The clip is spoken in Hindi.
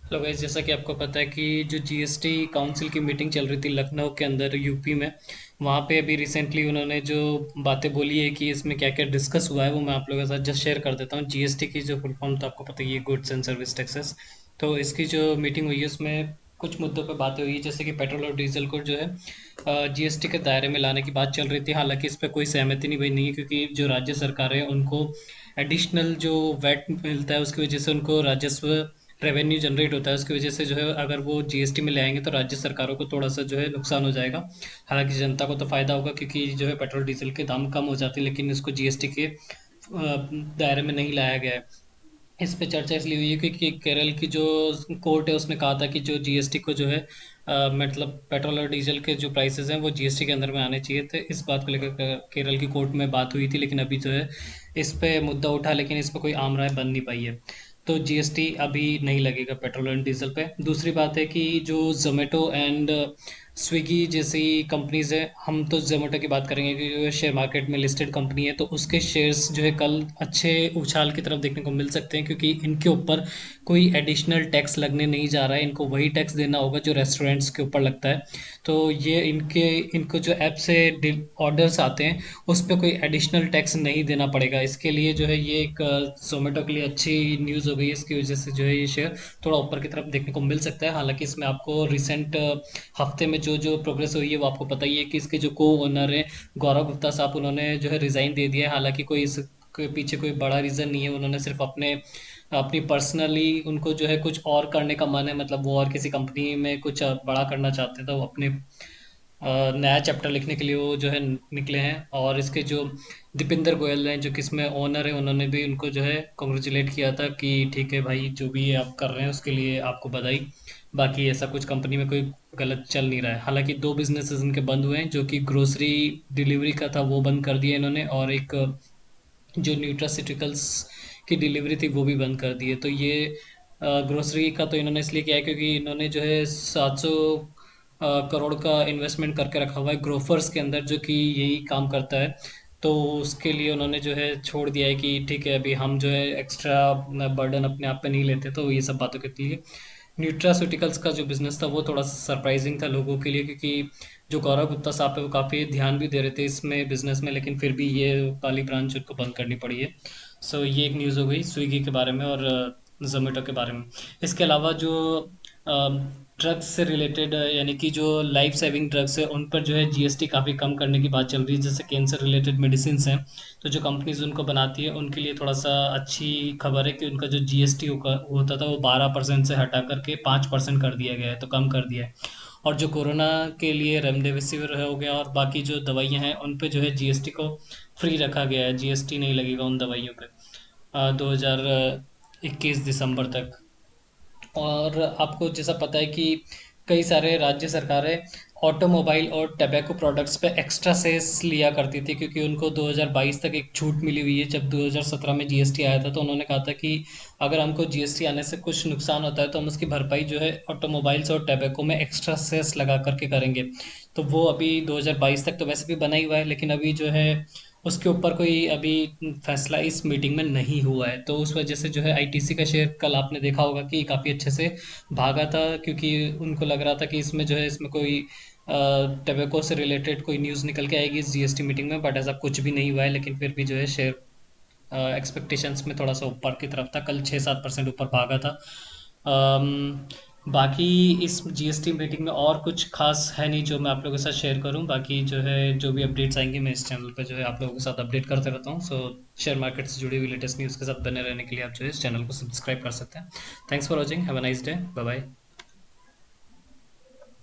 हेलो गाइस, जैसा कि आपको पता है कि जो जीएसटी काउंसिल की मीटिंग चल रही थी लखनऊ के अंदर यूपी में, वहाँ पे अभी रिसेंटली उन्होंने जो बातें बोली है कि इसमें क्या क्या डिस्कस हुआ है वो मैं आप लोगों के साथ जस्ट शेयर कर देता हूँ। जीएसटी की जो फुल फॉर्म तो आपको पता ही है, गुड्स एंड सर्विस टैक्सेस। तो इसकी जो मीटिंग हुई है उसमें कुछ मुद्दों पर बातें हुई, जैसे कि पेट्रोल और डीजल को जो है जीएसटी के दायरे में लाने की बात चल रही थी। हालांकि इस पर कोई सहमति नहीं बनी नहीं है, क्योंकि जो राज्य सरकार है उनको एडिशनल जो वैट मिलता है उसकी वजह से उनको राजस्व रेवेन्यू जनरेट होता है, उसकी वजह से जो है अगर वो जीएसटी में ले आएंगे तो राज्य सरकारों को थोड़ा सा जो है नुकसान हो जाएगा। हालांकि जनता को तो फायदा होगा, क्योंकि जो है पेट्रोल डीजल के दाम कम हो जाते हैं, लेकिन इसको जीएसटी के दायरे में नहीं लाया गया है। इस पे चर्चा इसलिए हुई है क्योंकि केरल की जो कोर्ट है उसने कहा था कि जो जीएसटी को जो है मतलब पेट्रोल और डीजल के जो प्राइसेस हैं वो जीएसटी के अंदर में आने चाहिए थे। इस बात को लेकर केरल की कोर्ट में बात हुई थी, लेकिन अभी जो है इस पे मुद्दा उठा, लेकिन इस पे कोई आम राय बन नहीं पाई है। तो जीएसटी अभी नहीं लगेगा पेट्रोल एंड डीजल पे। दूसरी बात है कि जो जोमेटो एंड स्विगी जैसी कंपनीज है, हम तो जोमेटो की बात करेंगे क्योंकि शेयर मार्केट में लिस्टेड कंपनी है, तो उसके शेयर्स जो है कल अच्छे उछाल की तरफ देखने को मिल सकते हैं, क्योंकि इनके ऊपर कोई एडिशनल टैक्स लगने नहीं जा रहा है। इनको वही टैक्स देना होगा जो रेस्टोरेंट्स के ऊपर लगता है। तो ये इनको जो ऐप से ऑर्डर्स आते हैं उस पर कोई एडिशनल टैक्स नहीं देना पड़ेगा। इसके लिए जो है ये एक जोमेटो के लिए अच्छी न्यूज़ हो गई है। इसकी वजह से जो है ये शेयर थोड़ा ऊपर की तरफ देखने को मिल सकता है। हालांकि इसमें आपको रिसेंट हफ्ते में जो जो प्रोग्रेस हुई है वो आपको पता ही है कि इसके जो को ओनर है गौरव गुप्ता साहब, उन्होंने जो है रिज़ाइन दे दिया है। हालांकि कोई इसके पीछे कोई बड़ा रीज़न नहीं है, उन्होंने सिर्फ अपनी पर्सनली उनको जो है कुछ और करने का मन है, मतलब वो और किसी कंपनी में कुछ बड़ा करना चाहते थे। वो अपने नया चैप्टर लिखने के लिए वो जो है निकले हैं। और इसके जो दीपिंदर गोयल हैं जो कि इसमें ओनर है, उन्होंने भी उनको जो है कॉन्ग्रेचुलेट किया था कि ठीक है भाई, जो भी ये आप कर रहे हैं उसके लिए आपको बधाई। बाकी ऐसा कुछ कंपनी में कोई गलत चल नहीं रहा है। हालांकि दो बिजनेसेस इनके बंद हुए हैं, जो कि ग्रोसरी डिलीवरी का था वो बंद कर दिया इन्होंने, और एक जो न्यूट्रास्यूटिकल्स की डिलीवरी थी वो भी बंद कर दी है। तो ये ग्रोसरी का तो इन्होंने इसलिए किया है क्योंकि इन्होंने जो है 700 करोड़ का इन्वेस्टमेंट करके रखा हुआ है ग्रोफर्स के अंदर, जो कि यही काम करता है। तो उसके लिए उन्होंने जो है छोड़ दिया है कि ठीक है अभी हम जो है एक्स्ट्रा बर्डन अपने आप पे नहीं लेते। तो ये सब बातों के लिए न्यूट्रास्यूटिकल्स का जो बिज़नेस था वो थोड़ा सा सरप्राइजिंग था लोगों के लिए, क्योंकि जो गौरव गुप्ता साहब है वो काफ़ी ध्यान भी दे रहे थे इसमें बिज़नेस में, लेकिन फिर भी ये वाली ब्रांच उनको बंद करनी पड़ी है। सो ये एक न्यूज़ हो गई स्विगी के बारे में और जोमेटो के बारे में। इसके अलावा जो ड्रग्स से रिलेटेड यानी कि जो लाइफ सेविंग ड्रग्स है उन पर जो है जीएसटी काफ़ी कम करने की बात चल रही है। जैसे कैंसर रिलेटेड मेडिसिन हैं, तो जो कंपनीज उनको बनाती है उनके लिए थोड़ा सा अच्छी खबर है कि उनका जो जीएसटी होता था वो 12% से हटा करके 5% कर दिया गया है, तो कम कर दिया है। और जो कोरोना के लिए रेमडेसिविर हो गया और बाकी जो दवाइयाँ हैं उन पे जो है जीएसटी को फ्री रखा गया है, जीएसटी नहीं लगेगा उन दवाइयों पे 2021 दिसंबर तक। और आपको जैसा पता है कि कई सारे राज्य सरकारें ऑटोमोबाइल और टबैको प्रोडक्ट्स पे एक्स्ट्रा सेस लिया करती थी, क्योंकि उनको 2022 तक एक छूट मिली हुई है। जब 2017 में जीएसटी आया था तो उन्होंने कहा था कि अगर हमको जीएसटी आने से कुछ नुकसान होता है तो हम उसकी भरपाई जो है ऑटोमोबाइल्स और टबैको में एक्स्ट्रा सेस लगा करके करेंगे। तो वो अभी 2022 तक तो वैसे भी बना ही हुआ है, लेकिन अभी जो है उसके ऊपर कोई अभी फैसला इस मीटिंग में नहीं हुआ है। तो उस वजह से जो है आईटीसी का शेयर कल आपने देखा होगा कि काफ़ी अच्छे से भागा था, क्योंकि उनको लग रहा था कि इसमें जो है इसमें कोई टबैको से रिलेटेड कोई न्यूज़ निकल के आएगी इस जीएसटी मीटिंग में, बट ऐसा कुछ भी नहीं हुआ है। लेकिन फिर भी जो है शेयर एक्सपेक्टेशंस में थोड़ा सा ऊपर की तरफ था, कल 6-7% ऊपर भागा था। अम, बाकी इस जीएसटी मीटिंग में और कुछ खास है नहीं जो मैं आप लोगों के साथ शेयर करूं। बाकी जो है जो भी अपडेट्स आएंगे मैं इस चैनल पे जो है आप लोगों के साथ अपडेट करते रहता हूं। सो शेयर मार्केट से जुड़ी हुई लेटेस्ट न्यूज़ के साथ बने रहने के लिए आप जो है इस चैनल को सब्सक्राइब कर सकते हैं। Thanks for watching, have a nice day, bye bye.